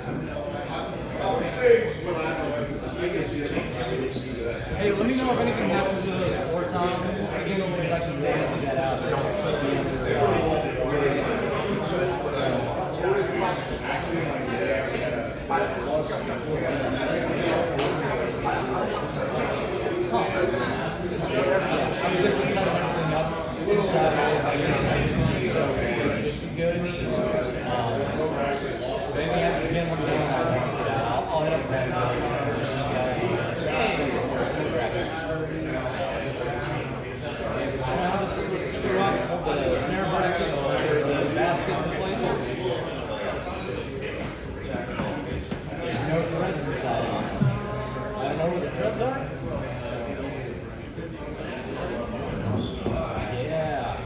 Hey, let me know if anything happens to those 4 times again, because I can take that out. Good. Maybe happens again when we're I'll hit up VENMO. How this is supposed to screw up, hold the snare back or the basket in place. There's no threads inside. I don't know where the threads are. Yeah.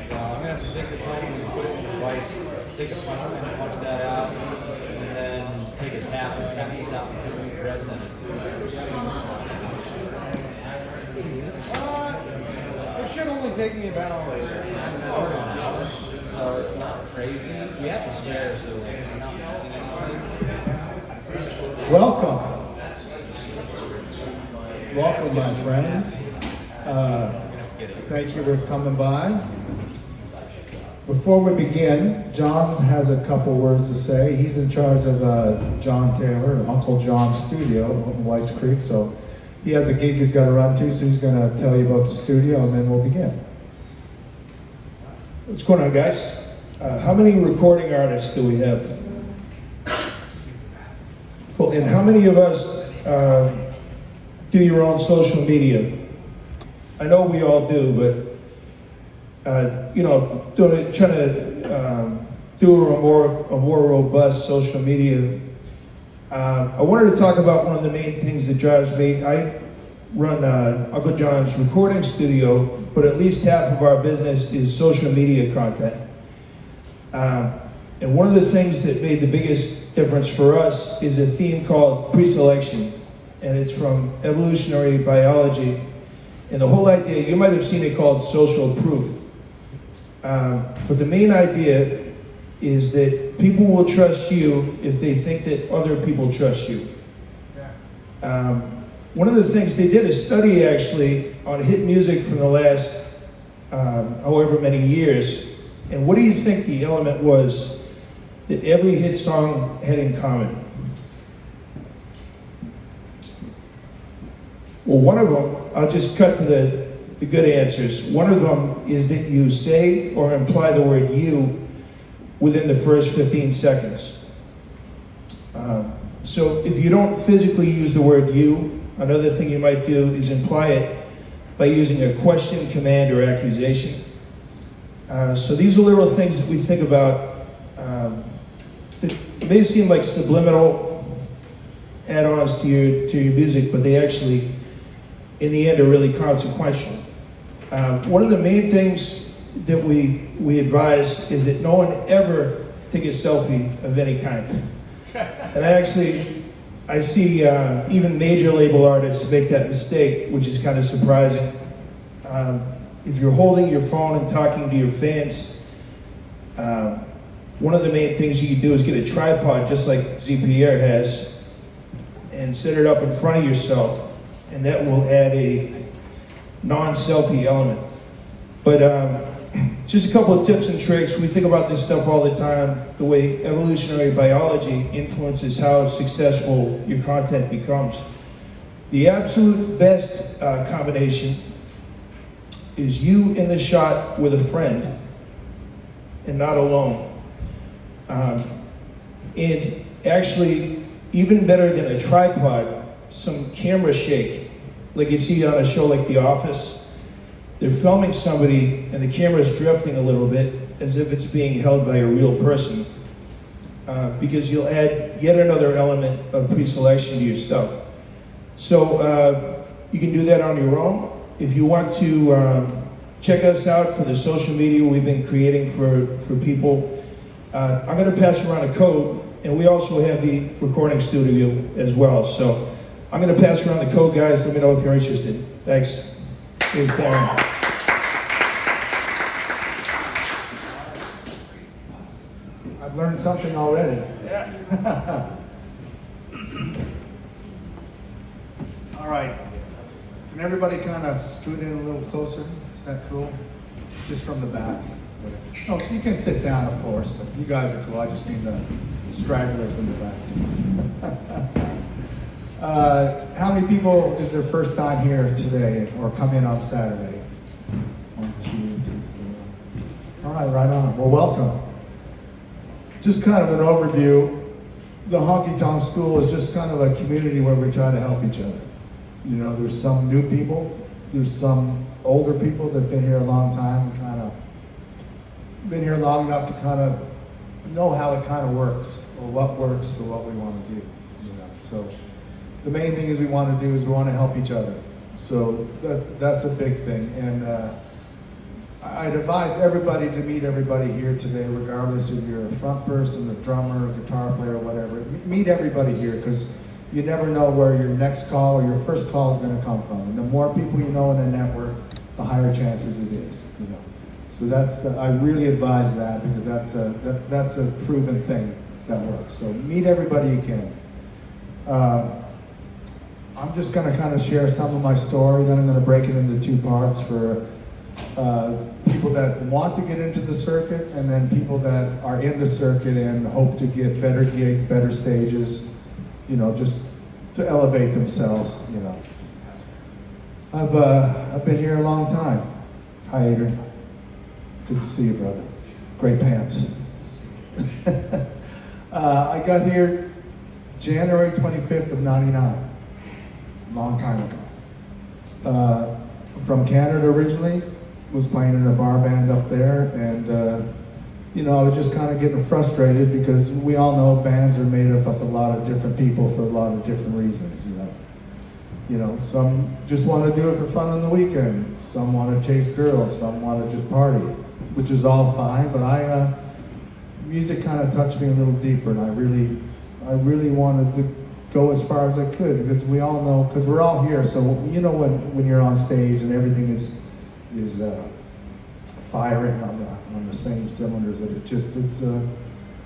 So I'm gonna have to take this home and put it in the device. Take a punch and punch that out, and then take a tap and tap this out and put new threads in it. It should only take me about an hour, so it's not crazy. We have to spare, so we're not missing anything. Welcome. Welcome, my friends. Thank you for coming by. Before we begin, John has a couple words to say. He's in charge of John Taylor, Uncle John's studio in Whites Creek, so he has a gig he's got to run to, so he's going to tell you about the studio, and then we'll begin. What's going on, guys? How many recording artists do we have? Cool. And how many of us do your own social media? I know we all do, but trying to do a more robust social media. I wanted to talk about one of the main things that drives me. I run Uncle John's recording studio, but at least half of our business is social media content. And one of the things that made the biggest difference for us is a theme called pre-selection, and it's from evolutionary biology. And the whole idea, you might have seen it called social proof. But the main idea is that people will trust you if they think that other people trust you. One of the things, they did a study actually on hit music from the last however many years, and what do you think the element was that every hit song had in common? Well, one of them, I'll just cut to the good answers. One of them is that you say or imply the word you within the first 15 seconds. So if you don't physically use the word you, another thing you might do is imply it by using a question, command, or accusation. So these are little things that we think about that may seem like subliminal add-ons to your music, but they actually, in the end, are really consequential. One of the main things that we advise is that no one ever take a selfie of any kind. And I see even major label artists make that mistake, which is kind of surprising. If you're holding your phone and talking to your fans, one of the main things you can do is get a tripod, just like Pierre has, and set it up in front of yourself, and that will add a non-selfie element. But just a couple of tips and tricks. We think about this stuff all the time, the way evolutionary biology influences how successful your content becomes. The absolute best combination is you in the shot with a friend and not alone. And actually, even better than a tripod, some camera shake, like you see on a show like The Office. They're filming somebody and the camera's drifting a little bit as if it's being held by a real person, because you'll add yet another element of pre-selection to your stuff. So you can do that on your own. If you want to check us out for the social media we've been creating for people, I'm going to pass around a code, and we also have the recording studio as well. So I'm going to pass around the code, guys. Let me know if you're interested. Thanks. Here's Darren. I learned something already. Yeah. All right. Can everybody kind of scoot in a little closer? Is that cool? Just from the back. Oh, you can sit down, of course, but you guys are cool. I just mean the stragglers in the back. How many people is their first time here today or come in on Saturday? 1, 2, 3, 4. All right, right on. Well, welcome. Just kind of an overview. The Honky Tonk School is just kind of a community where we try to help each other. You know, there's some new people, there's some older people that have been here a long time, kind of been here long enough to kind of know how it kind of works, or what works for what we want to do. You know, so the main thing is we want to do is we want to help each other. So that's a big thing, and I'd advise everybody to meet everybody here today, regardless if you're a front person, a drummer, a guitar player, whatever. Meet everybody here, because you never know where your next call or your first call is going to come from. And the more people you know in a network, the higher chances it is. You know, so that's I really advise that, because that's a proven thing that works. So meet everybody you can. I'm just going to kind of share some of my story. Then I'm going to break it into 2 parts for people that want to get into the circuit, and then people that are in the circuit and hope to get better gigs, better stages. You know, just to elevate themselves, you know. I've been here a long time. Hi, Adrian. Good to see you, brother. Great pants. I got here January 25th of 99. Long time ago. From Canada originally, was playing in a bar band up there, and you know, I was just kind of getting frustrated, because we all know bands are made up of a lot of different people for a lot of different reasons, you know. You know, some just want to do it for fun on the weekend, some want to chase girls, some want to just party, which is all fine, but music kind of touched me a little deeper, and I really wanted to go as far as I could, because we all know, because we're all here, so you know when you're on stage and everything is firing on the same cylinders, that it's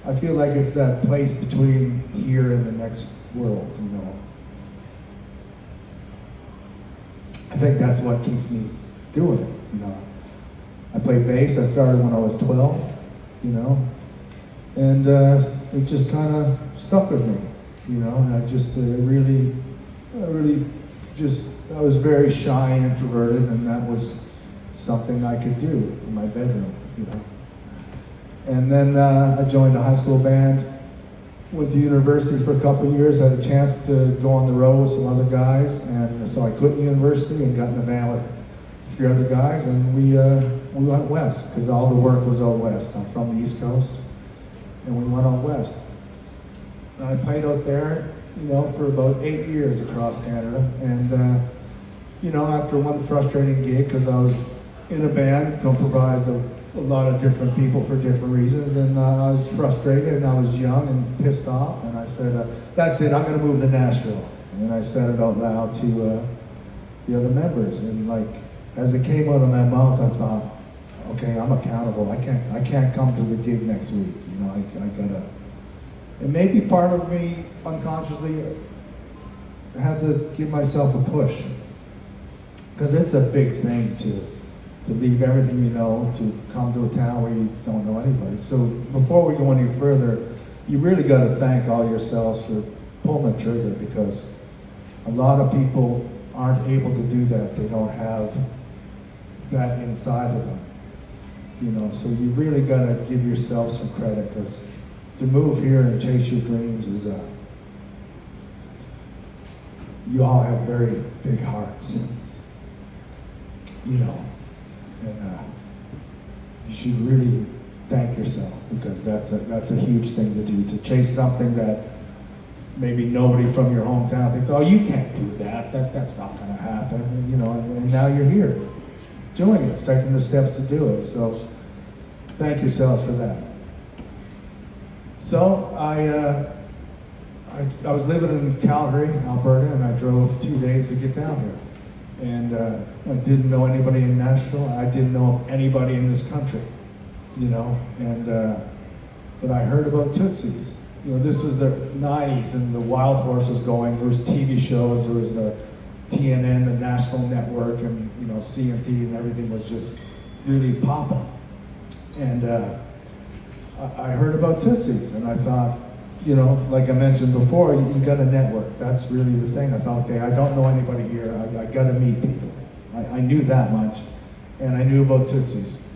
I feel like it's that place between here and the next world, you know. I think that's what keeps me doing it, you know. I played bass, I started when I was 12, you know, and it just kind of stuck with me, you know, and I just I was very shy and introverted, and that was something I could do in my bedroom, you know. And then I joined a high school band, went to university for a couple of years, had a chance to go on the road with some other guys, and so I quit university and got in a van with 3 other guys, and we went west, because all the work was out west. I'm from the East Coast, and we went out west. And I played out there, you know, for about 8 years across Canada, and you know, after one frustrating gig, because I was in a band comprised of a lot of different people for different reasons, and I was frustrated, and I was young and pissed off, and I said, that's it, I'm going to move to Nashville. And then I said it out loud to the other members, and like, as it came out of my mouth, I thought, okay, I'm accountable. I can't come to the gig next week, you know, I gotta. And maybe part of me unconsciously had to give myself a push, because it's a big thing to leave everything you know, to come to a town where you don't know anybody. So before we go any further, you really got to thank all yourselves for pulling the trigger, because a lot of people aren't able to do that. They don't have that inside of them, you know. So you really got to give yourself some credit, because to move here and chase your dreams is you all have very big hearts, you know. And you should really thank yourself, because that's a huge thing to do, to chase something that maybe nobody from your hometown thinks, oh, you can't do that. That's not going to happen. And, you know, and now you're here doing it, taking the steps to do it. So thank yourselves for that. So I was living in Calgary, Alberta, and I drove 2 days to get down here. And I didn't know anybody in Nashville. I didn't know anybody in this country, you know. And but I heard about Tootsie's. You know, this was the 90s and the Wild Horse was going. There was TV shows, there was the TNN, the Nashville Network, and you know, CMT, and everything was just really popping. And I heard about Tootsie's, and I thought, you know, like I mentioned before, you got a network. That's really the thing. I thought, okay, I don't know anybody here. I got to meet people. I knew that much, and I knew about Tootsie's.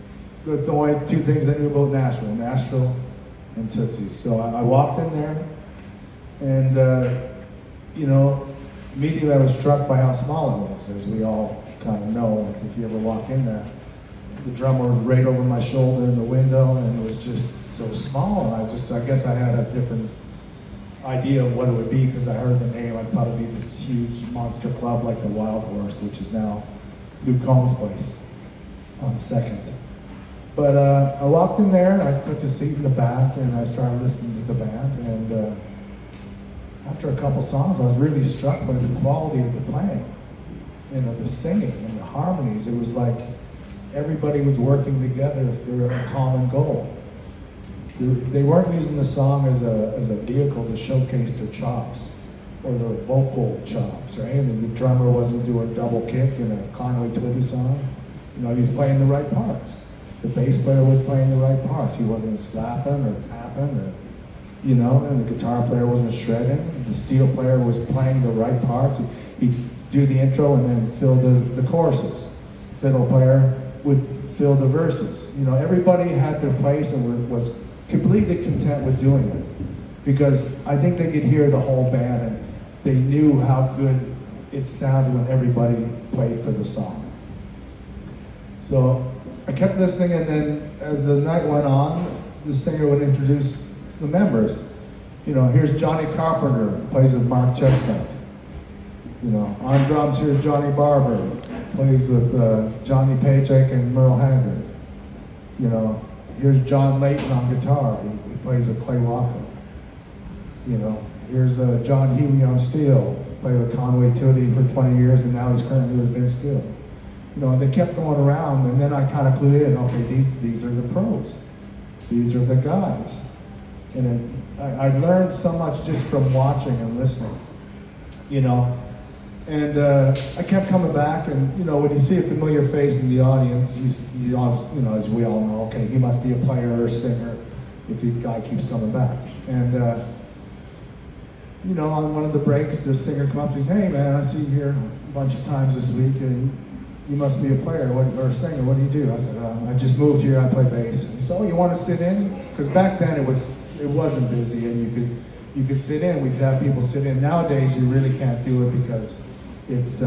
That's the only two things I knew about Nashville and Tootsie's. So I walked in there, and you know, immediately I was struck by how small it was, as we all kind of know if you ever walk in there. The drummer was right over my shoulder in the window, and it was just so small. And I guess I had a different idea of what it would be because I heard the name. I thought it'd be this huge monster club like the Wild Horse, which is now Luke Combs' place on 2nd. But I walked in there and I took a seat in the back and I started listening to the band. And after a couple songs, I was really struck by the quality of the playing, you know, the singing and the harmonies. It was like everybody was working together for a common goal. They weren't using the song as a vehicle to showcase their chops or their vocal chops, right? I mean, the drummer wasn't doing double kick in a Conway Twitty song. You know, he was playing the right parts. The bass player was playing the right parts. He wasn't slapping or tapping or, you know, and the guitar player wasn't shredding. The steel player was playing the right parts. He'd do the intro and then fill the choruses. Fiddle player would fill the verses. You know, everybody had their place and was completely content with doing it because I think they could hear the whole band and they knew how good it sounded when everybody played for the song. So I kept listening, and then as the night went on, the singer would introduce the members. You know, here's Johnny Carpenter, plays with Mark Chestnut. You know, on drums here's Johnny Barber, plays with Johnny Paycheck and Merle Haggard. You know, here's John Layton on guitar, he plays with Clay Walker. You know, here's John Huey on steel, played with Conway Twitty for 20 years, and now he's currently with Vince Gill. You know, they kept going around, and then I kind of clued in, okay, these are the pros. These are the guys. And I learned so much just from watching and listening, you know. And I kept coming back, and you know, when you see a familiar face in the audience, you obviously, you know, as we all know, okay, he must be a player or a singer if the guy keeps coming back. And you know, on one of the breaks, the singer comes up and says, "Hey man, I see you here a bunch of times this week, and you must be a player or a singer. What do you do?" I said, "I just moved here. I play bass." He said, "Oh, you want to sit in?" Because back then it wasn't busy, and you could sit in. We could have people sit in. Nowadays, you really can't do it because it's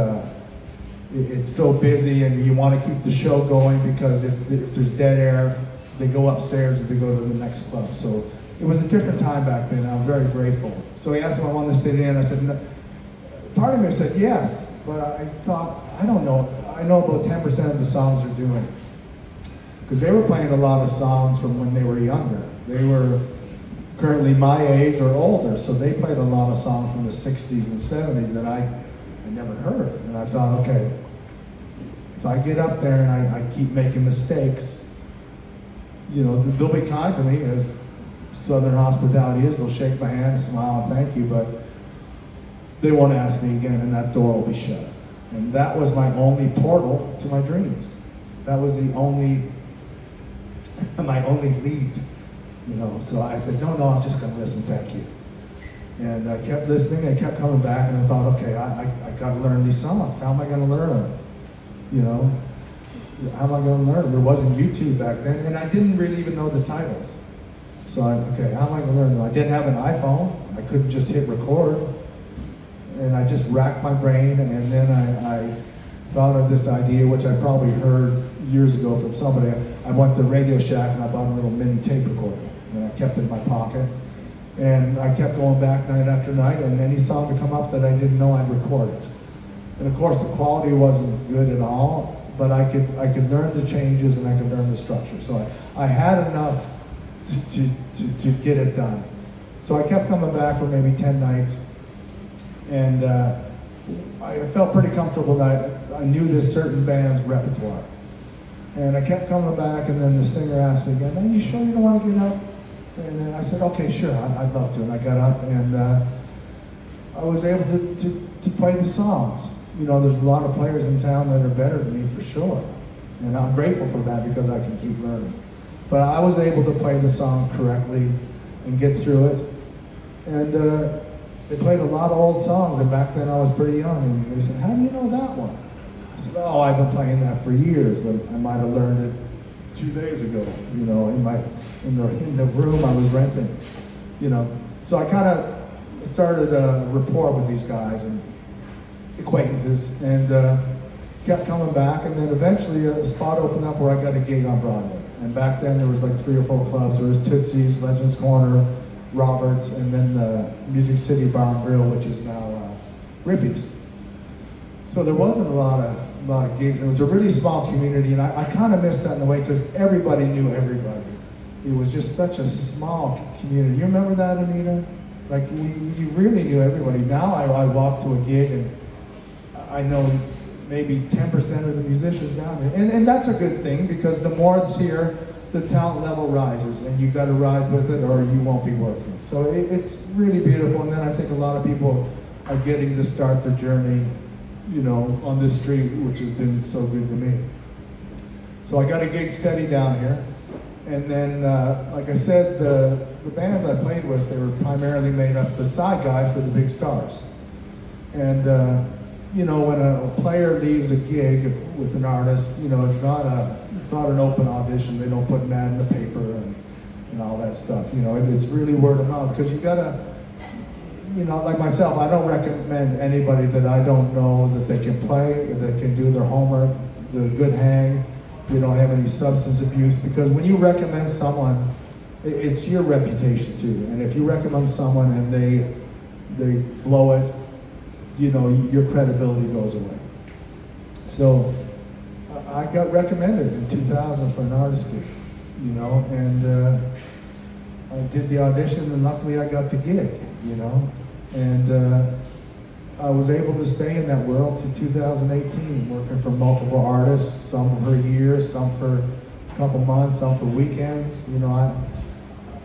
so busy, and you want to keep the show going because if there's dead air, they go upstairs and they go to the next club. So it was a different time back then. I'm very grateful. So he asked if I wanted to sit in. I said, no. Part of me said yes, but I thought, I don't know. I know about 10% of the songs they're doing because they were playing a lot of songs from when they were younger. They were currently my age or older, so they played a lot of songs from the 60s and 70s that I never heard. And I thought, okay, if I get up there and I keep making mistakes, you know, they'll be kind to me, as Southern hospitality is. They'll shake my hand and smile and thank you, but they won't ask me again, and that door will be shut. And that was my only portal to my dreams. That was the only, my only lead, you know. So I said, no, I'm just gonna listen, thank you. And I kept listening, I kept coming back, and I thought, okay, I gotta learn these songs. How am I gonna learn them? You know, how am I gonna learn them? There wasn't YouTube back then, and I didn't really even know the titles. So okay, how am I gonna learn them? I didn't have an iPhone. I couldn't just hit record. And I just racked my brain, and then I thought of this idea, which I probably heard years ago from somebody. I went to Radio Shack and I bought a little mini tape recorder, and I kept it in my pocket. And I kept going back night after night, and any song to come up that I didn't know, I'd record it. And of course, the quality wasn't good at all, but I could learn the changes and I could learn the structure. So I had enough to get it done. So I kept coming back for maybe 10 nights. And I felt pretty comfortable that I knew this certain band's repertoire. And I kept coming back, and then the singer asked me again, "Man, you sure you don't want to get up And I said, okay, sure, I'd love to. And I got up and I was able to play the songs. You know, there's a lot of players in town that are better than me for sure. And I'm grateful for that because I can keep learning. But I was able to play the song correctly and get through it. And they played a lot of old songs, and back then I was pretty young. And they said, how do you know that one? I said, oh, I've been playing that for years, but I might have learned it 2 days ago, you know, in the room I was renting, you know. So I kind of started a rapport with these guys and acquaintances, and kept coming back, and then eventually a spot opened up where I got a gig on Broadway. And back then there was like 3 or 4 clubs. There was Tootsie's, Legends Corner, Roberts, and then the Music City Bar and Grill, which is now Rippy's. So there wasn't a lot of gigs. It was a really small community, and I kind of missed that in a way because everybody knew everybody. It was just such a small community. You remember that, Anita? Like, you really knew everybody. Now I walk to a gig and I know maybe 10% of the musicians down there. And that's a good thing, because the more it's here, the talent level rises, and you've got to rise with it or you won't be working. So it's really beautiful. And then I think a lot of people are getting to start their journey, you know, on this street, which has been so good to me. So I got a gig steady down here. And then, like I said, the bands I played with, they were primarily made up the side guys for the big stars. And, you know, when a player leaves a gig with an artist, you know, it's not an open audition. They don't put an ad in the paper and all that stuff. You know, it's really word of mouth, because you gotta, you know, like myself, I don't recommend anybody that I don't know that they can play, that can do their homework, do a good hang, you don't have any substance abuse, because when you recommend someone, it's your reputation too. And if you recommend someone and they blow it, you know, your credibility goes away. So I got recommended in 2000 for an artist gig, you know, and I did the audition, and luckily I got the gig, you know, and I was able to stay in that world to 2018, working for multiple artists, some for years, some for a couple months, some for weekends. You know,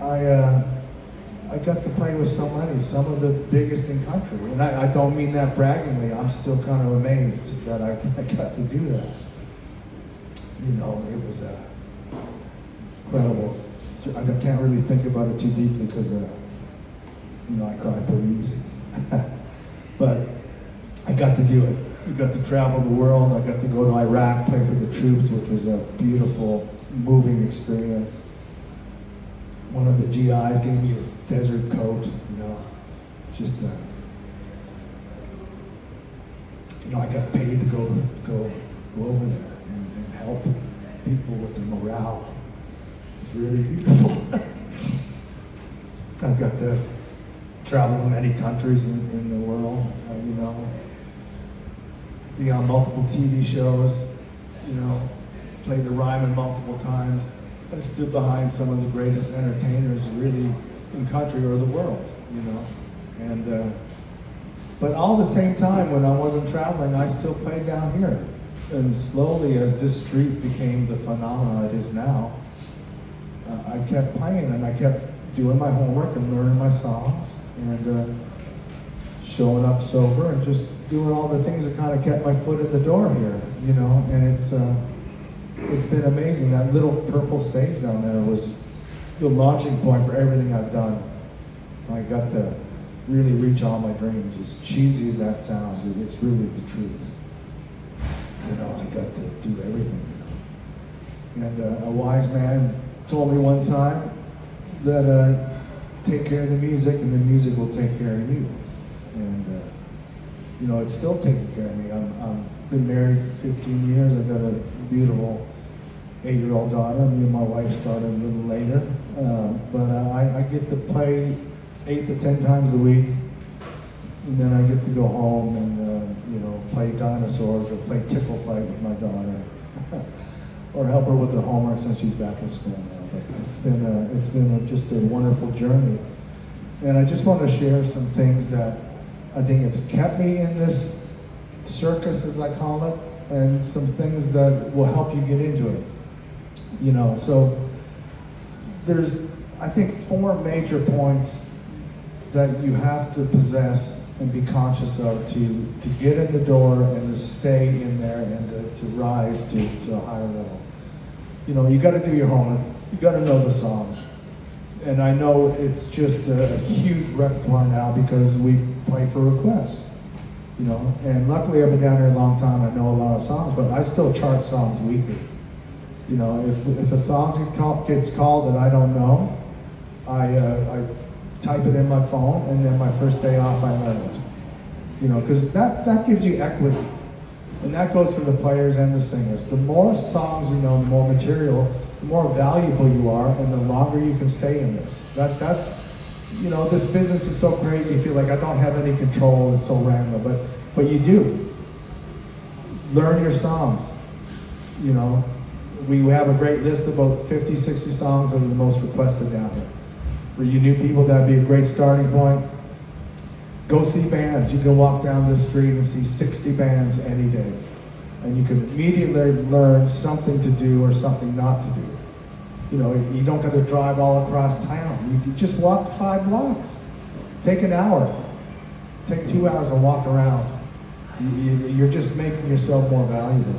I got to play with so many, some of the biggest in country. And I don't mean that braggingly. I'm still kind of amazed that I got to do that. You know, it was incredible. I can't really think about it too deeply because, you know, I cry pretty easy. But I got to do it. I got to travel the world. I got to go to Iraq, play for the troops, which was a beautiful, moving experience. One of the GIs gave me his desert coat, you know. It's just, you know, I got paid to go over there and help people with their morale. It's really beautiful. I got to travel to many countries in the world, you know. Be on multiple TV shows, you know. Played the Ryman multiple times. I stood behind some of the greatest entertainers really in country or the world, you know. And but all at the same time, when I wasn't traveling, I still played down here. And slowly, as this street became the phenomenon it is now, I kept playing, and I kept doing my homework and learning my songs, and showing up sober, and just doing all the things that kind of kept my foot in the door here, you know. And it's been amazing. That little purple stage down there was the launching point for everything I've done. I got to really reach all my dreams. As cheesy as that sounds, it's really the truth. You know, I got to do everything, you know. And a wise man told me one time that take care of the music, and the music will take care of you. And you know, it's still taking care of me. I've been married 15 years. I've got a beautiful 8-year-old daughter. Me and my wife started a little later, but I get to play 8 to 10 times a week, and then I get to go home and you know, play dinosaurs or play tickle fight with my daughter, or help her with her homework since she's back in school now. But it's been just a wonderful journey, and I just want to share some things that I think have kept me in this circus, as I call it, and some things that will help you get into it. You know, so there's I think 4 major points that you have to possess and be conscious of to get in the door and to stay in there and to rise to a higher level. You know, you got to do your homework. You got to know the songs. And I know it's just a huge repertoire now because we play for requests. You know, and luckily I've been down here a long time. I know a lot of songs, but I still chart songs weekly. You know, if a song gets called that I don't know, I type it in my phone, and then my first day off I learn it. You know, because that gives you equity, and that goes for the players and the singers. The more songs you know, the more material, the more valuable you are, and the longer you can stay in this. That's you know, this business is so crazy. You feel like I don't have any control. It's so random, but you do. Learn your songs. You know, we have a great list of about 50, 60 songs that are the most requested down here. For you new people, that'd be a great starting point. Go see bands. You can walk down the street and see 60 bands any day. And you can immediately learn something to do or something not to do. You know, you don't got to drive all across town. You can just walk 5 blocks. Take an hour. Take 2 hours and walk around. You're just making yourself more valuable.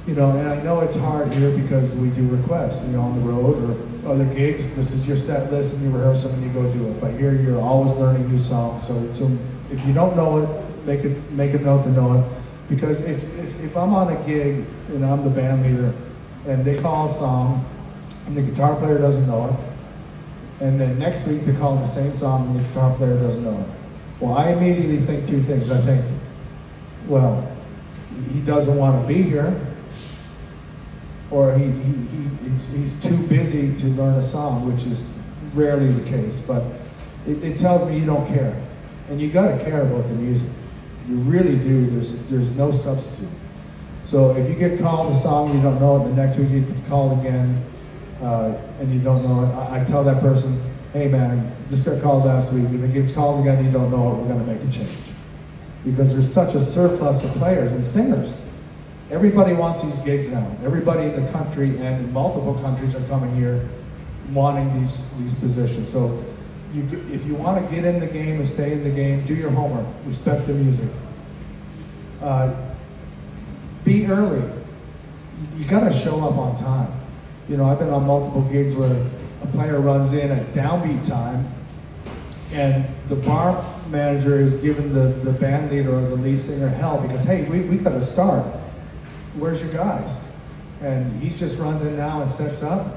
You know, and I know it's hard here because we do requests, you know, on the road or other gigs. This is your set list and you rehearse them and you go do it. But here you're always learning new songs. So if you don't know it, make a note to know it. Because if I'm on a gig and I'm the band leader and they call a song and the guitar player doesn't know it, and then next week they call the same song and the guitar player doesn't know it, well, I immediately think 2 things. I think, well, he doesn't want to be here, or he's too busy to learn a song, which is rarely the case, but it tells me you don't care. And you gotta care about the music. You really do. There's no substitute. So if you get called a song, you don't know it, the next week you get called again, and you don't know it, I tell that person, hey man, this got called last week. If it gets called again and you don't know it, we're gonna make a change. Because there's such a surplus of players and singers. Everybody wants these gigs now. Everybody in the country and in multiple countries are coming here wanting these positions. So if you want to get in the game and stay in the game, do your homework. Respect the music. Be early. You got to show up on time. You know, I've been on multiple gigs where a player runs in at downbeat time, and the bar manager is giving the band leader or the lead singer hell because, hey, we got to start. Where's your guys? And he just runs in now and sets up.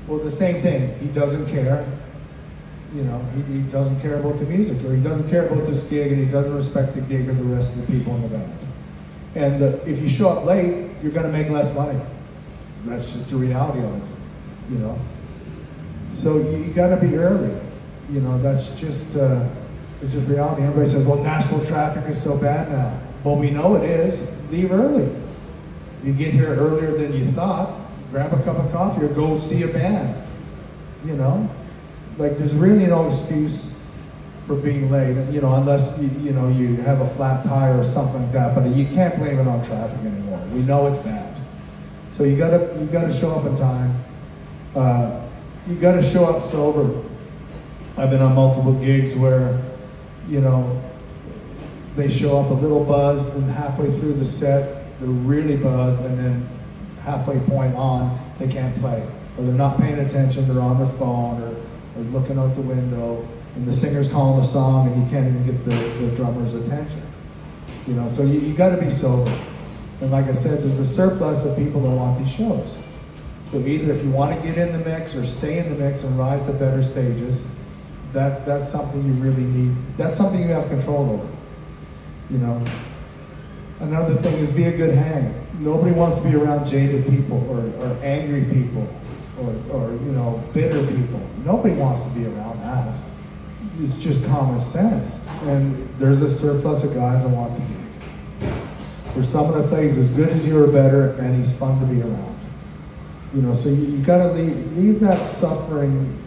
Well, the same thing. He doesn't care. You know, he doesn't care about the music, or he doesn't care about this gig, and he doesn't respect the gig or the rest of the people in the band. And if you show up late, you're going to make less money. That's just the reality of it, you know. So you got to be early. You know, that's just it's just reality. Everybody says, well, Nashville traffic is so bad now. Well, we know it is. Leave early. You get here earlier than you thought, grab a cup of coffee or go see a band. You know, like there's really no excuse for being late, you know, unless you know you have a flat tire or something like that. But you can't blame it on traffic anymore. We know it's bad. So you gotta show up in time. You gotta show up sober. I've been on multiple gigs where, you know, they show up a little buzzed, and halfway through the set they're really buzzed, and then halfway point on they can't play, or they're not paying attention. They're on their phone or looking out the window, and the singer's calling the song, and you can't even get the drummer's attention. You know, so you got to be sober. And like I said, there's a surplus of people that want these shows. So either if you want to get in the mix or stay in the mix and rise to better stages, that's something you really need. That's something you have control over. You know. Another thing is be a good hang. Nobody wants to be around jaded people or angry people or you know, bitter people. Nobody wants to be around that. It's just common sense. And there's a surplus of guys that want to dig. There's someone that plays as good as you or better, and he's fun to be around. You know, so you gotta leave that suffering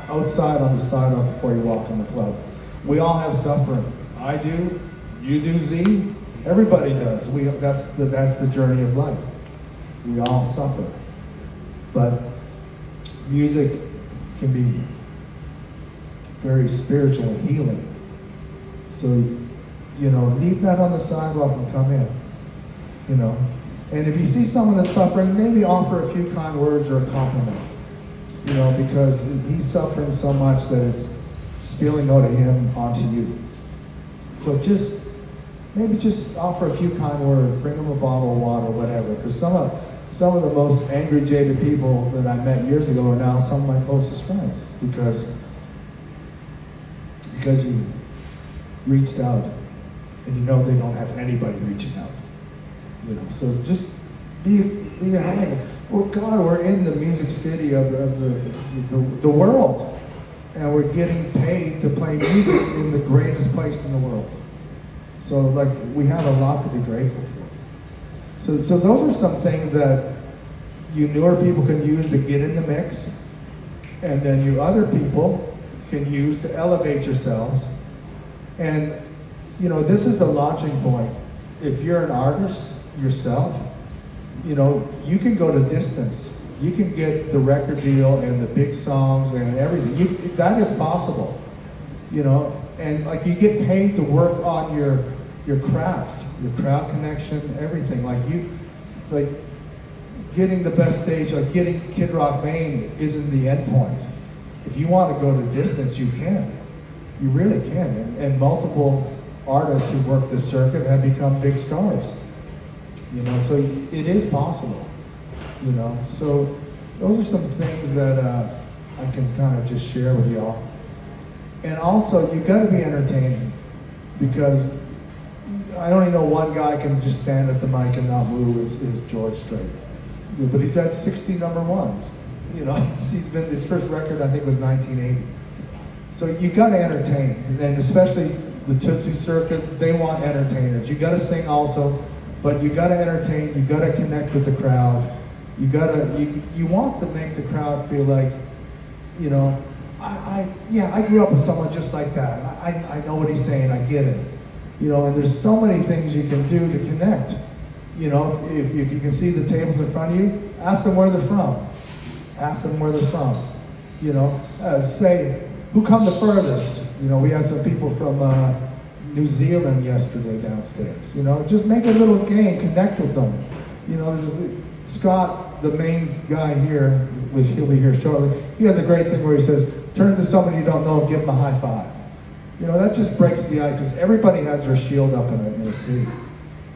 outside on the sidewalk before you walk in the club. We all have suffering. I do. You do, Z. Everybody does. That's the journey of life. We all suffer. But music can be very spiritual and healing. So, leave that on the sidewalk and come in, And if you see someone that's suffering, maybe offer a few kind words or a compliment, because he's suffering so much that it's spilling out of him onto you. So maybe just offer a few kind words, bring him a bottle of water, whatever, because some of the most angry, jaded people that I met years ago are now some of my closest friends, because you reached out, and they don't have anybody reaching out. So just be a hang. Well, God, we're in the music city of the world, and we're getting paid to play music in the greatest place in the world. So, we have a lot to be grateful for. So those are some things that you newer people can use to get in the mix, and then you other people can use to elevate yourselves. And this is a launching point. If you're an artist yourself, you can go to distance. You can get the record deal and the big songs and everything. That is possible, and you get paid to work on your craft, your crowd connection, everything. Getting the best stage, getting Kid Rock Maine isn't the end point. If you want to go to distance, you can. You really can. And multiple artists who've worked this circuit have become big stars. So it is possible. So those are some things that I can kind of just share with y'all. And also, you've got to be entertaining, because I only know one guy can just stand at the mic and not move is George Strait. But he's had 60 number ones. His first record I think was 1980. So you got to entertain, and especially the Tootsie circuit, they want entertainers. You got to sing also, but you got to entertain. You got to connect with the crowd. You want to make the crowd feel like, I grew up with someone just like that. I know what he's saying. I get it. And there's so many things you can do to connect. If you can see the tables in front of you, ask them where they're from. Ask them where they're from. Say, who come the furthest? We had some people from New Zealand yesterday downstairs. Just make a little game, connect with them. There's Scott, the main guy here, which he'll be here shortly. He has a great thing where he says, turn to somebody you don't know and give them a high five. That just breaks the ice, because everybody has their shield up in a city.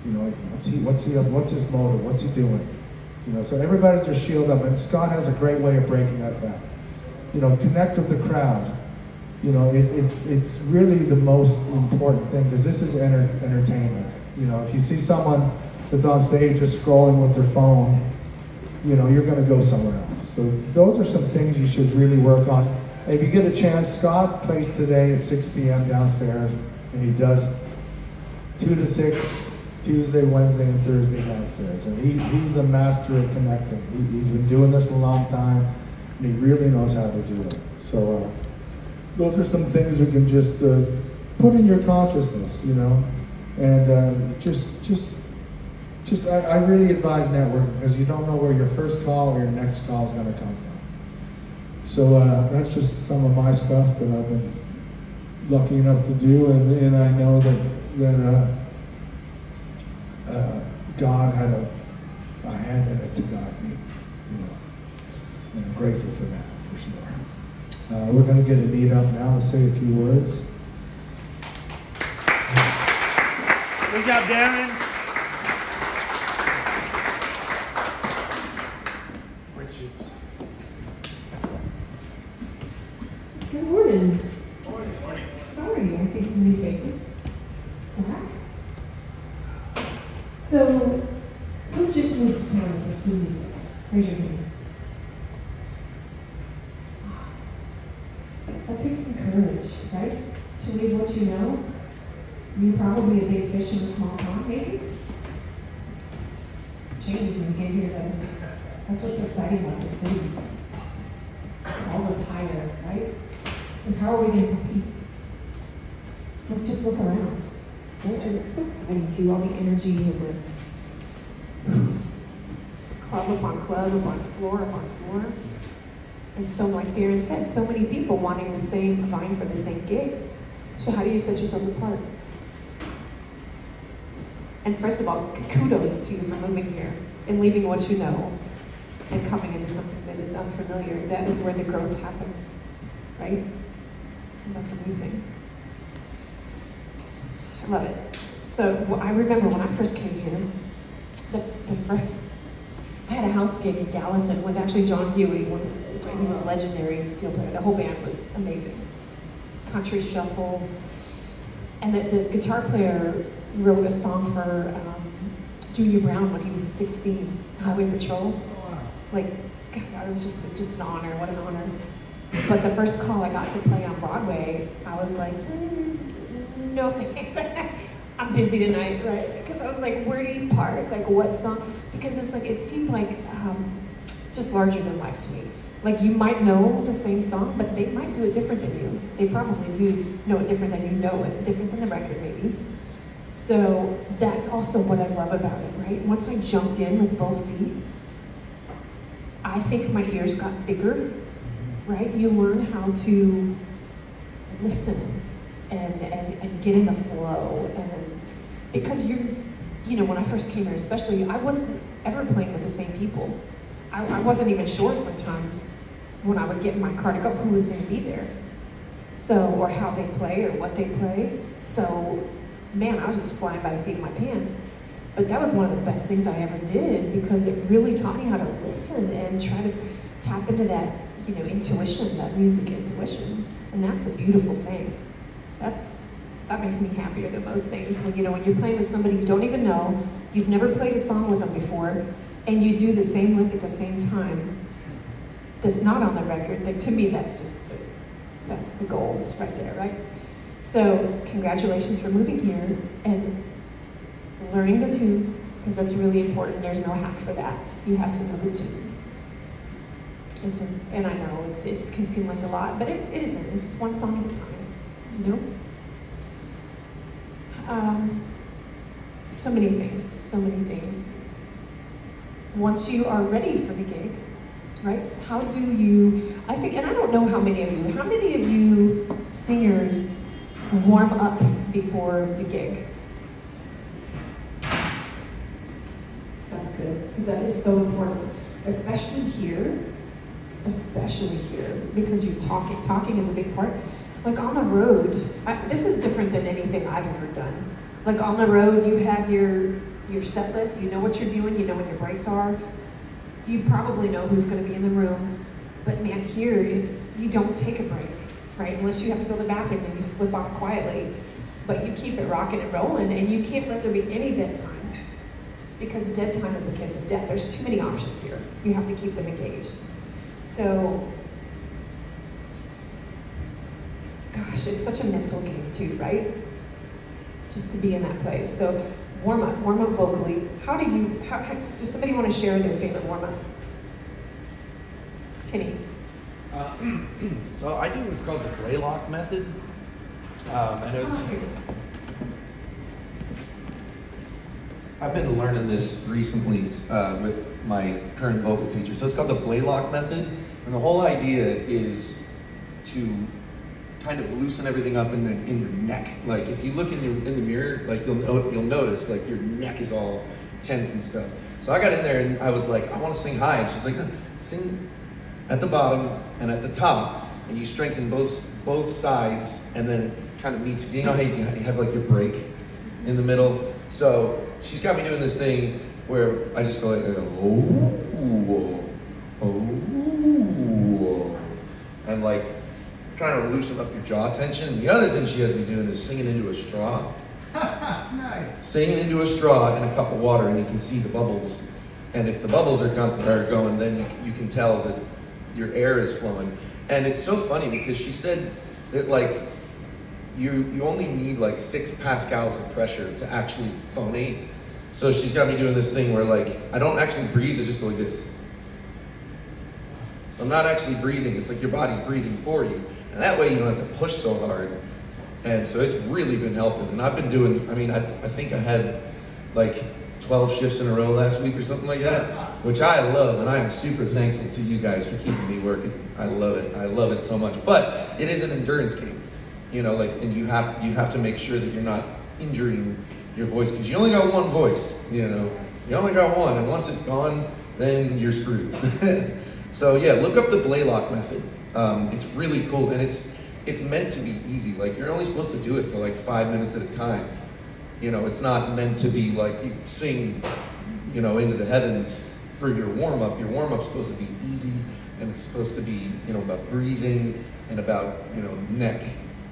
What's his motive? What's he doing? So everybody has their shield up, and Scott has a great way of breaking that down. Connect with the crowd. It's really the most important thing, because this is entertainment. If you see someone that's on stage just scrolling with their phone, you're going to go somewhere else. So those are some things you should really work on. And if you get a chance, Scott plays today at 6 p.m. downstairs, and he does 2 to 6, Tuesday, Wednesday, and Thursday downstairs. And he's a master at connecting. He's been doing this a long time, and he really knows how to do it. So those are some things we can just put in your consciousness, and I really advise networking, because you don't know where your first call or your next call is going to come from. So that's just some of my stuff that I've been lucky enough to do, and I know that God had a hand in it to guide me, and I'm grateful for that, for sure. We're going to get Anita up now to say a few words. Good job, Darren. Good morning. Morning. How are you? I see some new faces. So, who just moved to town to pursue music? Raise your hand. Awesome. That takes some courage, right? To leave what you know. You're probably a big fish in a small pond, maybe? Changes when you get here, doesn't it? That's what's exciting about this city. It calls us higher, right? Because how are we going to compete? Just look around. And it's so exciting too, all the energy and the club upon floor upon floor. And so like Darren said, so many people vying for the same gig. So how do you set yourselves apart? And first of all, kudos to you for moving here and leaving what you know and coming into something that is unfamiliar. That is where the growth happens, right? And that's amazing. I love it. So I remember when I first came here, I had a house gig in Gallatin with actually John Huey. He's a legendary steel player. The whole band was amazing. Country shuffle. And the guitar player wrote a song for Junior Brown when he was 16, Highway Patrol. Like, God, it was just an honor. What an honor. But the first call I got to play on Broadway, I was like, no thanks. I'm busy tonight, right? Because I was like, where do you park? Like, what song? Because it's like, it seemed like just larger than life to me. Like, you might know the same song, but they might do it different than you. They probably do know it different than you know it, different than the record maybe. So that's also what I love about it, right? Once I jumped in with both feet, I think my ears got bigger, right? You learn how to listen and get in the flow, and because you know, when I first came here especially, I wasn't ever playing with the same people. I wasn't even sure sometimes when I would get in my car to go who was going to be there, so, or how they play or what they play. So man, I was just flying by the seat of my pants. But that was one of the best things I ever did, because it really taught me how to listen and try to tap into that, you know, intuition, that music intuition. And that's a beautiful thing. That makes me happier than most things. When, you know, when you're playing with somebody you don't even know, you've never played a song with them before, and you do the same lick at the same time that's not on the record. Like, to me, that's the gold right there, right? So congratulations for moving here and learning the tunes, because that's really important. There's no hack for that. You have to know the tunes. And I know it can seem like a lot, but it isn't. It's just one song at a time, you know? So many things. Once you are ready for the gig, right? How do you, I think, and I don't know how many of you singers warm up before the gig? That's good, because that is so important, especially here, because you're talking. Talking is a big part. Like on the road, this is different than anything I've ever done. Like on the road, you have your set list, you know what you're doing, you know when your breaks are, you probably know who's going to be in the room. But man, here, you don't take a break, right? Unless you have to go to the bathroom, then you slip off quietly. But you keep it rocking and rolling, and you can't let there be any dead time. Because dead time is a kiss of death. There's too many options here. You have to keep them engaged. So, gosh, it's such a mental game too, right? Just to be in that place. So warm up vocally. Does somebody want to share their favorite warm up? Tinny. So I do what's called the Blaylock method. I've been learning this recently with my current vocal teacher. So it's called the Blaylock method, and the whole idea is to kind of loosen everything up in your neck. Like if you look in the mirror, like you'll notice like your neck is all tense and stuff. So I got in there and I was like, I want to sing high, and she's like, no, sing at the bottom and at the top, and you strengthen both sides, and then it kind of meets. You know how you have like your break in the middle. So she's got me doing this thing where I just go like, and like trying to loosen up your jaw tension. And the other thing she has me doing is singing into a straw. Nice. Singing into a straw in a cup of water, and you can see the bubbles. And if the bubbles are going, then you can tell that your air is flowing. And it's so funny because she said that like you only need like 6 pascals of pressure to actually phonate. So she's got me doing this thing where like I don't actually breathe, I just go like this. So I'm not actually breathing, it's like your body's breathing for you. And that way you don't have to push so hard. And so it's really been helping. And I've been doing, I think I had like 12 shifts in a row last week or something like that. which I love, and I am super thankful to you guys for keeping me working. I love it. I love it so much. But it is an endurance game, you know, like, and you have to make sure that you're not injuring your voice, because you only got one voice, you know. You only got one, and once it's gone, then you're screwed. So yeah, look up the Blaylock method. It's really cool, and it's meant to be easy. Like, you're only supposed to do it for like 5 minutes at a time. You know, it's not meant to be like you sing, you know, into the heavens for your warm-up. Your warm-up's supposed to be easy, and it's supposed to be, you know, about breathing and about, you know, neck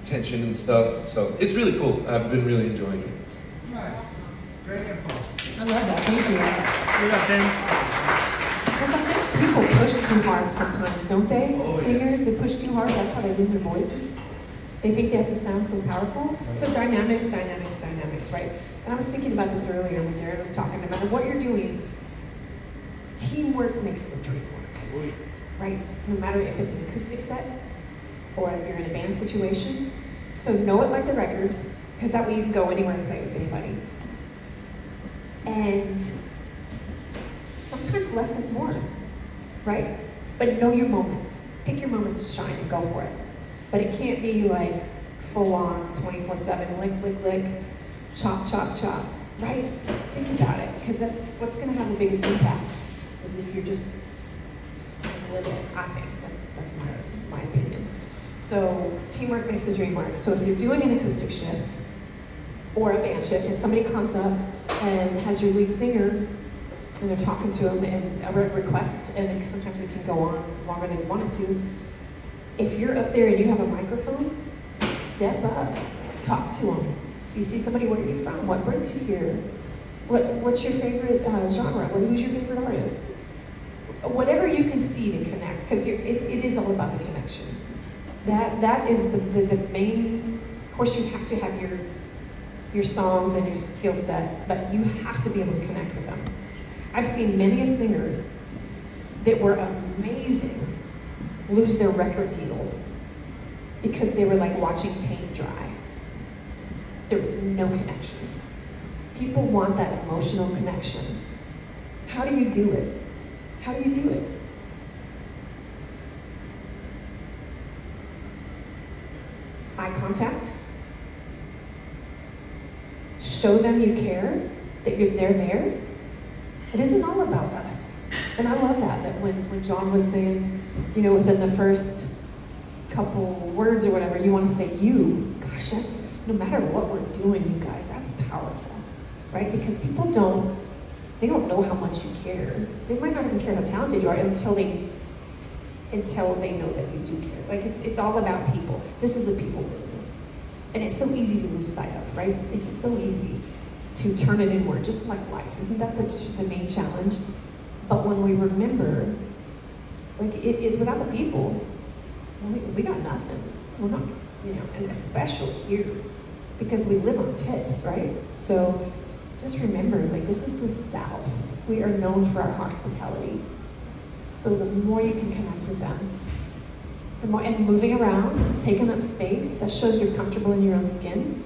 tension and stuff. So it's really cool. I've been really enjoying it. Nice. Great info. I love that. Thank you. We got Tim. Because I think people push too hard sometimes, don't they? Singers, they push too hard. That's how they lose their voices. They think they have to sound so powerful. So dynamics, right? And I was thinking about this earlier when Darren was talking about what you're doing. Teamwork makes the dream work, right? No matter if it's an acoustic set or if you're in a band situation. So know it like the record, because that way you can go anywhere and play with anybody. And sometimes less is more, right? But know your moments. Pick your moments to shine and go for it. But it can't be like full on 24/7, lick, chop, right? Think about it, because that's what's going to have the biggest impact. Is if you're just live it. I think that's my opinion. So teamwork makes the dream work. So if you're doing an acoustic shift or a band shift, and somebody comes up and has your lead singer, and they're talking to him and a request, and sometimes it can go on longer than you want it to. If you're up there and you have a microphone, step up, talk to them. If you see somebody, where are you from? What brings you here? What's your favorite genre? Who's your favorite artist? Whatever you can see to connect, because it is all about the connection. That is the main. Of course, you have to have your songs and your skill set, but you have to be able to connect with them. I've seen many singers that were amazing lose their record deals because they were like watching paint dry. There was no connection. People want that emotional connection. How do you do it? How do you do it? Eye contact. Show them you care, that they're there. It isn't all about us. And I love that when John was saying, you know, within the first couple words or whatever, you want to say you. Gosh, that's, no matter what we're doing, you guys, that's powerful, right? Because people don't know how much you care. They might not even care how talented you are until they know that you do care. Like, it's all about people. This is a people business. And it's so easy to lose sight of, right? It's so easy to turn it inward, just like life. Isn't that the main challenge? But when we remember, like, it is without the people, we got nothing. We're not, you know, and especially here, because we live on tips, right? So just remember, like, this is the South. We are known for our hospitality. So the more you can connect with them, the more, and moving around, taking up space, that shows you're comfortable in your own skin.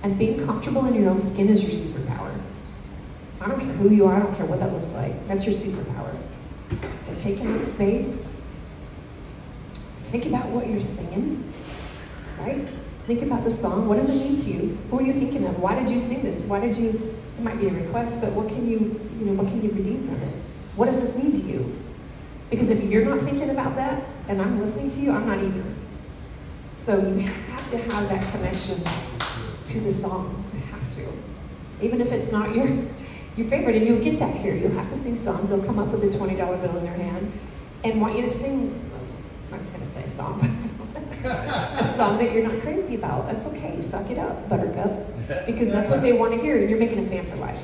And being comfortable in your own skin is your superpower. I don't care who you are, I don't care what that looks like. That's your superpower. So taking up space, think about what you're singing, right? Think about the song. What does it mean to you? Who are you thinking of? Why did you sing this? It might be a request, but what can you redeem from it? What does this mean to you? Because if you're not thinking about that, and I'm listening to you, I'm not either. So you have to have that connection to the song. You have to. Even if it's not your favorite, and you'll get that here. You'll have to sing songs. They'll come up with a $20 bill in their hand and want you to sing, I was going to say a song, a song that you're not crazy about. That's okay. Suck it up, buttercup. Because that's what they want to hear. And you're making a fan for life.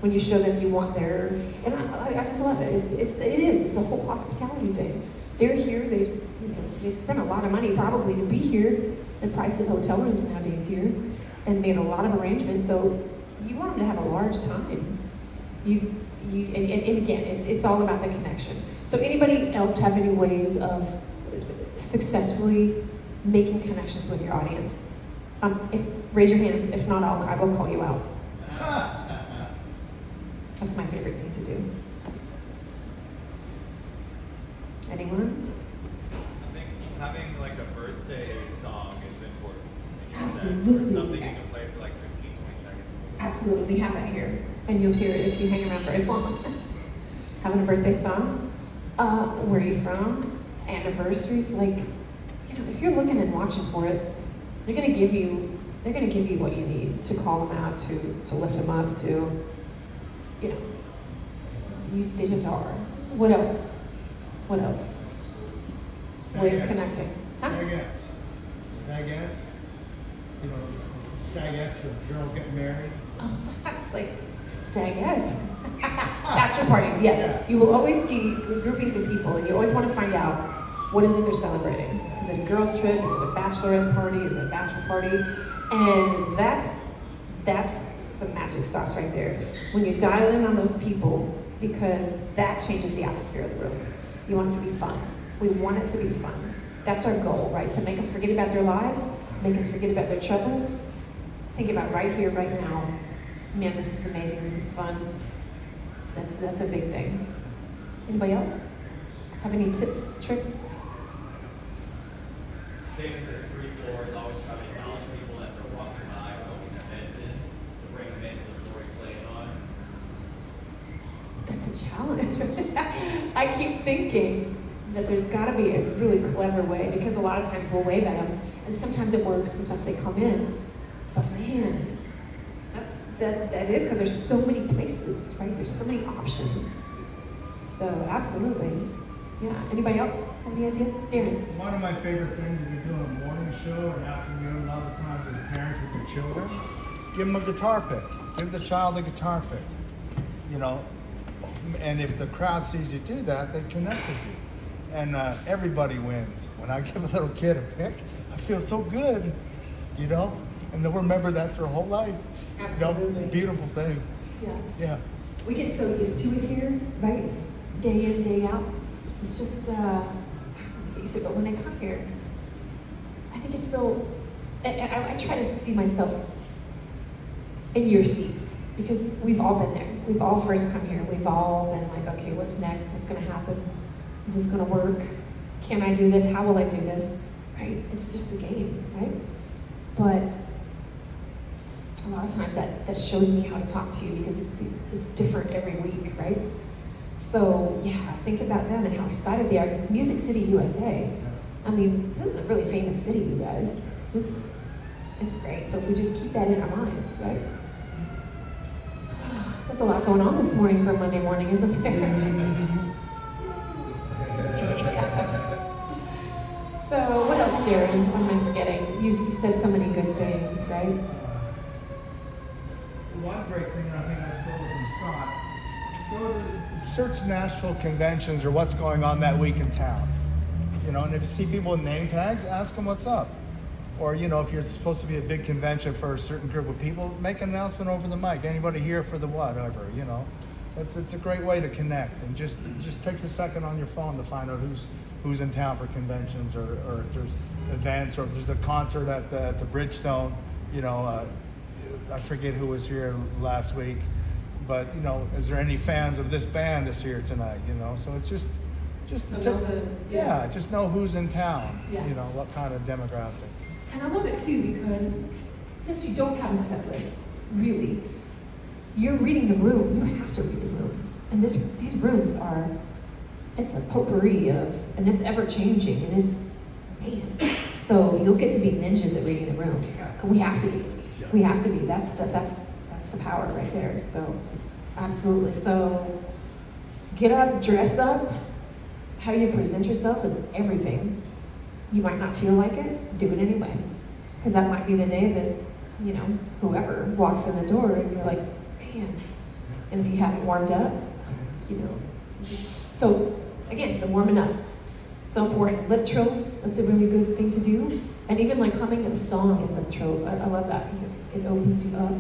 When you show them you want their, and I just love it. It's a whole hospitality thing. They're here, they spent a lot of money probably to be here, the price of hotel rooms nowadays here, and made a lot of arrangements, so you want them to have a large time. And again, it's all about the connection. So anybody else have any ways of successfully making connections with your audience? Raise your hand. If not, I will call you out. That's my favorite thing to do. Absolutely. Something you can play for like 15, 20 seconds. Absolutely, we have that here. And you'll hear it if you hang around very long. Having a birthday song? Where are you from? Anniversaries, like, you know, if you're looking and watching for it, they're gonna give you what you need to call them out, to lift them up, to, you know, they just are. What else? What else? Way of connecting. Huh? Stagettes. Stagettes. You know, stagettes or girls getting married. Oh, I was like, stagettes. Bachelor parties, yes. Yeah. You will always see groupings of people, and you always want to find out what is it they're celebrating. Is it a girls' trip? Is it a bachelorette party? Is it a bachelor party? And that's some magic sauce right there. When you dial in on those people, because that changes the atmosphere of the room. You want it to be fun. We want it to be fun. That's our goal, right? To make them forget about their lives, make them forget about their troubles. Think about right here, right now. Man, this is amazing. This is fun. That's a big thing. Anybody else? Have any tips, tricks? Same as it's 3 floors, always try to acknowledge people as they're walking by, poking their heads in, to bring them into the floor you're playing on. That's a challenge. I keep thinking that there's got to be a really clever way, because a lot of times we'll wave at them, and sometimes it works, sometimes they come in. But man, that is because there's so many places, right? There's so many options. So absolutely, yeah. Anybody else have any ideas? Darren. One of my favorite things is you do a morning show or an afternoon, a lot of times with parents with their children. Give them a guitar pick. Give the child a guitar pick. You know, and if the crowd sees you do that, they connect with you. And everybody wins. When I give a little kid a pick, I feel so good, you know? And they'll remember that their whole life. Absolutely. You know, it's a beautiful thing. Yeah. Yeah. We get so used to it here, right? Day in, day out. It's just, used to, but when they come here, I think it's so, I try to see myself in your seats, because we've all been there. We've all first come here. We've all been like, okay, what's next? What's gonna happen? Is this gonna work? Can I do this? How will I do this? Right? It's just the game, right? But a lot of times that shows me how to talk to you, because it's different every week, right? So yeah, think about them and how excited they are. Music City, USA. I mean, this is a really famous city, you guys. It's great. So if we just keep that in our minds, right? There's a lot going on this morning for Monday morning, isn't there? So what else, Darren? What am I forgetting? You said so many good things, right? One great thing, and I think I stole it from Scott, go to search Nashville conventions or what's going on that week in town. You know, and if you see people with name tags, ask them what's up. Or, you know, if you're supposed to be a big convention for a certain group of people, make an announcement over the mic. Anybody here for the whatever, you know. It's a great way to connect, and just takes a second on your phone to find out who's in town for conventions, or if there's events, or if there's a concert at the Bridgestone. You know, I forget who was here last week, but you know, is there any fans of this band this year tonight? You know, so it's just just know who's in town. Yeah. You know, what kind of demographic. And I love it too, because since you don't have a set list, really, you're reading the room. You have to read the room. And these rooms are, it's a potpourri of, and it's ever changing, and it's, man. So you'll get to be ninjas at reading the room. We have to be. We have to be. That's the power right there. So, absolutely. So, get up, dress up. How you present yourself is everything. You might not feel like it, do it anyway. Because that might be the day that, you know, whoever walks in the door and you're like, man. And if you haven't warmed up, you know. So, again, the warming up. So important. Lip trills, that's a really good thing to do. And even like humming a song in lip trills, I love that, because it opens you up.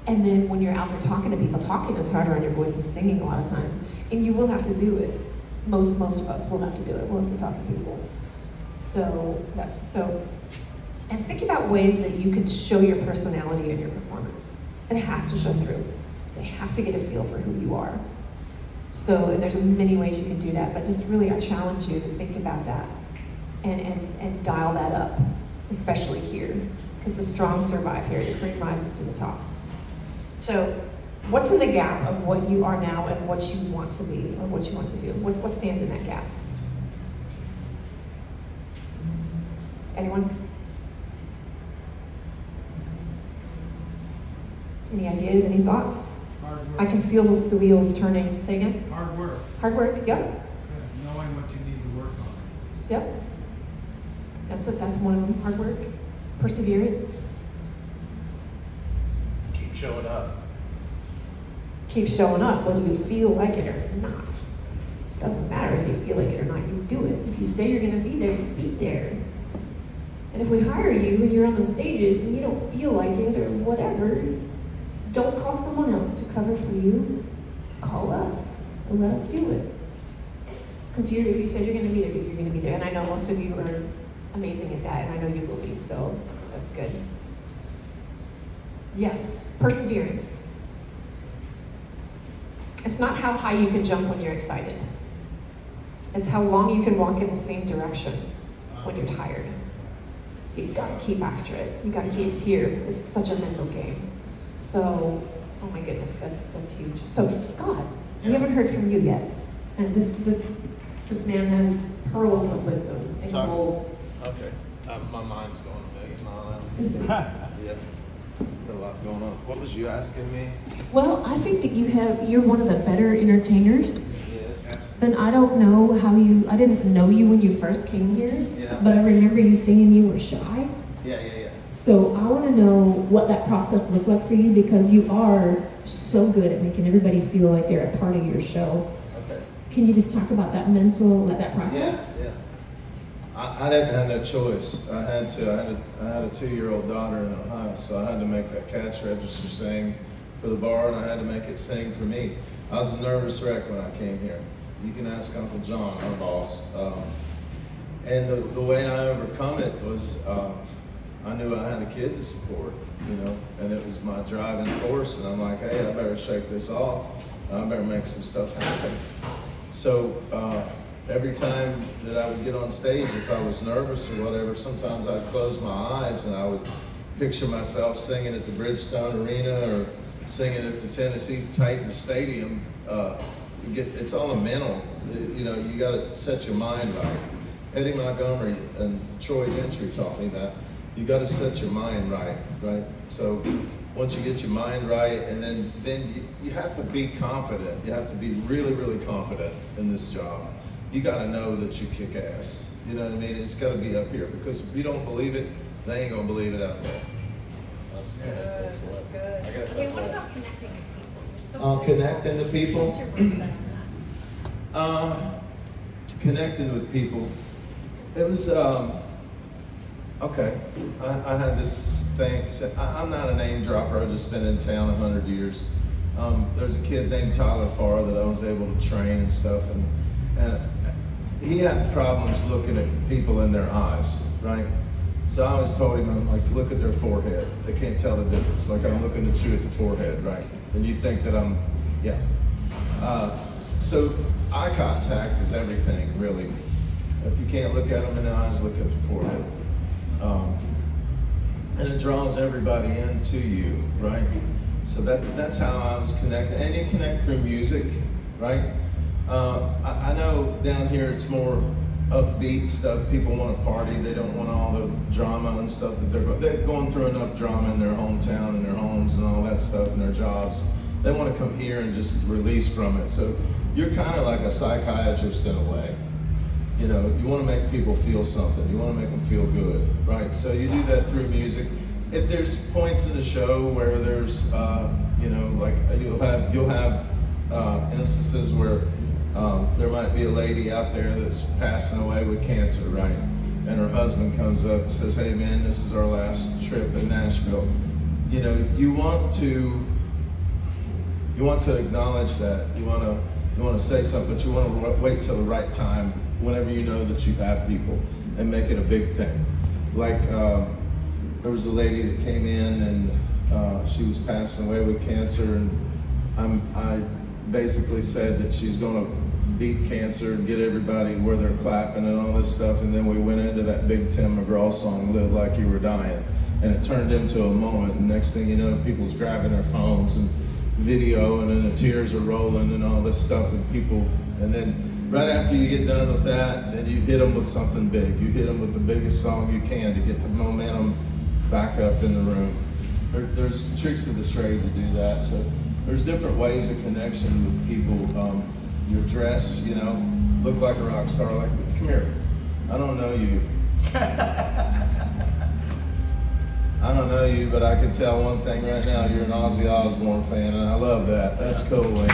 And then when you're out there talking to people, talking is harder on your voice than singing a lot of times. And you will have to do it. Most of us will have to do it. We'll have to talk to people. So and think about ways that you can show your personality in your performance. It has to show through. They have to get a feel for who you are. So and there's many ways you can do that, but just really I challenge you to think about that and dial that up. especially here, because the strong survive here, the cream rises to the top. So, what's in the gap of what you are now and what you want to be or what you want to do? What stands in that gap? Anyone? Any ideas, any thoughts? Hard work. I can feel the wheels turning. Say again? Hard work. Hard work, yep. Yeah, knowing what you need to work on. Yep. That's one of them. Hard work. Perseverance. Keep showing up. Keep showing up whether you feel like it or not. Doesn't matter if you feel like it or not, you do it. If you say you're gonna be there, you be there. And if we hire you and you're on those stages and you don't feel like it or whatever, don't call someone else to cover for you. Call us and let us do it. Because if you said you're gonna be there, you're gonna be there. And I know most of you are amazing at that, and I know you will be, so that's good. Yes, perseverance. It's not how high you can jump when you're excited. It's how long you can walk in the same direction when you're tired. You gotta keep after it. You gotta keep, it's here. It's such a mental game. So, oh my goodness, that's huge. So, Scott, we haven't heard from you yet. And this man has pearls of wisdom and Sorry. gold. Okay, my mind's going a million miles an hour. Yeah, got a lot going on. What was you asking me? Well, I think that you're one of the better entertainers. Yes, And I don't know how I didn't know you when you first came here, Yeah. but I remember you singing you were shy. Yeah. So I want to know what that process looked like for you, because you are so good at making everybody feel like they're a part of your show. Okay. Can you just talk about that that process? Yeah. I didn't have no choice. I had a 2-year-old daughter in Ohio, so I had to make that cash register sing for the bar, and I had to make it sing for me. I was a nervous wreck when I came here. You can ask Uncle John, our boss. And the way I overcome it was I knew I had a kid to support, and it was my driving force. And I'm like, hey, I better shake this off. I better make some stuff happen. So every time that I would get on stage, if I was nervous or whatever, sometimes I'd close my eyes and I would picture myself singing at the Bridgestone Arena or singing at the Tennessee Titans Stadium. It's all a mental, you got to set your mind right. Eddie Montgomery and Troy Gentry taught me that. You got to set your mind right? So once you get your mind right, and then you have to be confident. You have to be really, really confident in this job. You got to know that you kick ass. You know what I mean? It's got to be up here, because if you don't believe it, they ain't gonna believe it out there. That's Good. I guess Okay, that's what what. about connecting with people? You're so good. Connecting to people. What's your mindset on that? Connecting with people. It was, okay, I had this thing, I'm not a name dropper, I've just been in town 100 years. There's a kid named Tyler Farr that I was able to train and stuff, and he had problems looking at people in their eyes, right? So I always told him, I'm like, look at their forehead. They can't tell the difference. Like, I'm looking at you at the forehead, right? And you think that I'm, yeah. So eye contact is everything, really. If you can't look at them in the eyes, look at the forehead. And it draws everybody into you, right? So that's how I was connected. And you connect through music, right? I know down here it's more upbeat stuff. People want to party. They don't want all the drama and stuff that they're going through enough drama in their hometown and their homes and all that stuff and their jobs. They want to come here and just release from it. So you're kind of like a psychiatrist in a way. You want to make people feel something. You want to make them feel good, right? So you do that through music. If there's points in the show where there's, like you'll have instances where there might be a lady out there that's passing away with cancer, right? And her husband comes up and says, hey man, this is our last trip in Nashville. You want to acknowledge that. You want to say something, but you want to wait till the right time whenever you know that you have people and make it a big thing. Like there was a lady that came in and she was passing away with cancer, and I basically said that she's going to beat cancer and get everybody where they're clapping and all this stuff. And then we went into that big Tim McGraw song, Live Like You Were Dying. And it turned into a moment. And next thing you know, people's grabbing their phones and video, and then the tears are rolling and all this stuff. And then right after you get done with that, then you hit them with something big. You hit them with the biggest song you can to get the momentum back up in the room. There's tricks of the trade to do that. So there's different ways of connection with people. Your dress, you know, look like a rock star. Like, come here. I don't know you. I don't know you, but I can tell one thing right now. You're an Ozzy Osbourne fan, and I love that. That's cool, man.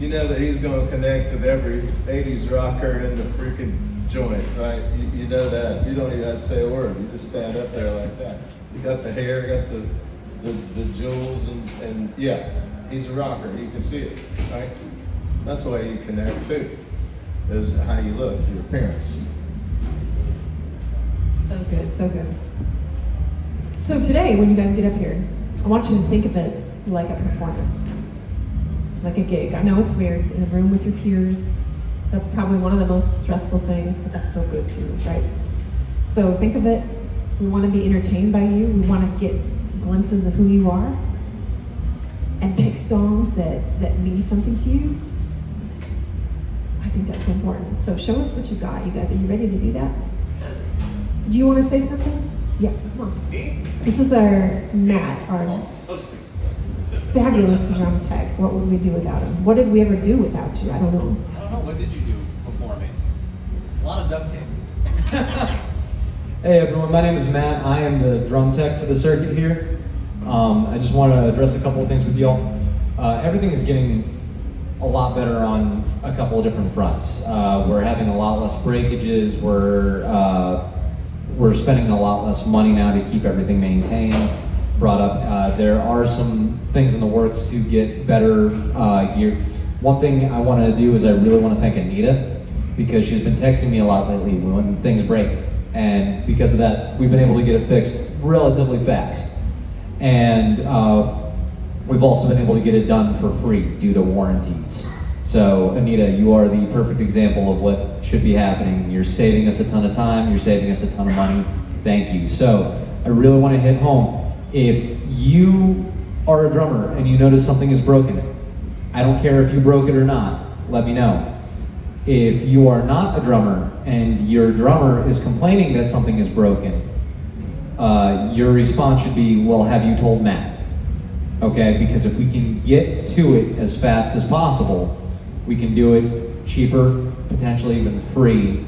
You know that he's going to connect with every 80s rocker in the freaking joint, right? You know that. You don't even have to say a word. You just stand up there like that. You got the hair, got the jewels, and yeah, he's a rocker. You can see it, right? That's the way you connect too, is how you look, your appearance. So good, so good. So today, when you guys get up here, I want you to think of it like a performance, like a gig. I know it's weird, in a room with your peers. That's probably one of the most stressful things, but that's so good too, right? So think of it, we want to be entertained by you. We want to get glimpses of who you are and pick songs that mean something to you. I think that's so important. So show us what you got, you guys. Are you ready to do that? Did you want to say something? Yeah, come on. This is our Matt, our fabulous drum tech. What would we do without him? What did we ever do without you? I don't know. I don't know. What did you do before me? A lot of duct tape. Hey everyone, my name is Matt. I am the drum tech for the circuit here. I just want to address a couple of things with y'all. Everything is getting a lot better on a couple of different fronts. We're having a lot less breakages. We're spending a lot less money now to keep everything maintained, brought up. There are some things in the works to get better gear. One thing I want to do is I really want to thank Anita, because she's been texting me a lot lately when things break. And because of that, we've been able to get it fixed relatively fast. And we've also been able to get it done for free due to warranties. So Anita, you are the perfect example of what should be happening. You're saving us a ton of time, you're saving us a ton of money. Thank you. So I really want to hit home. If you are a drummer and you notice something is broken, I don't care if you broke it or not, let me know. If you are not a drummer and your drummer is complaining that something is broken, your response should be, well, have you told Matt? Okay, because if we can get to it as fast as possible, we can do it cheaper, potentially even free,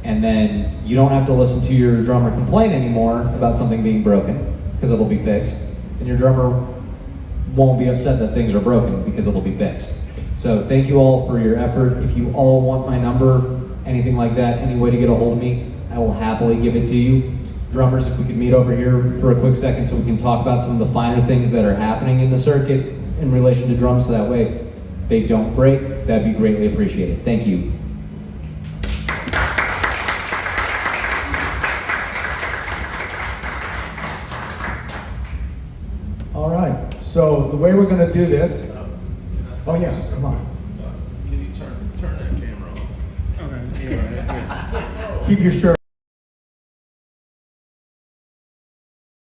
and then you don't have to listen to your drummer complain anymore about something being broken, because it'll be fixed, and your drummer won't be upset that things are broken because it'll be fixed. So thank you all for your effort. If you all want my number, anything like that, any way to get a hold of me, I will happily give it to you. Drummers, if we could meet over here for a quick second so we can talk about some of the finer things that are happening in the circuit in relation to drums, so that way they don't break, that'd be greatly appreciated. Thank you. All right, so the way we're gonna do this, oh yes, come on. Can you turn that camera off? Okay. Keep your shirt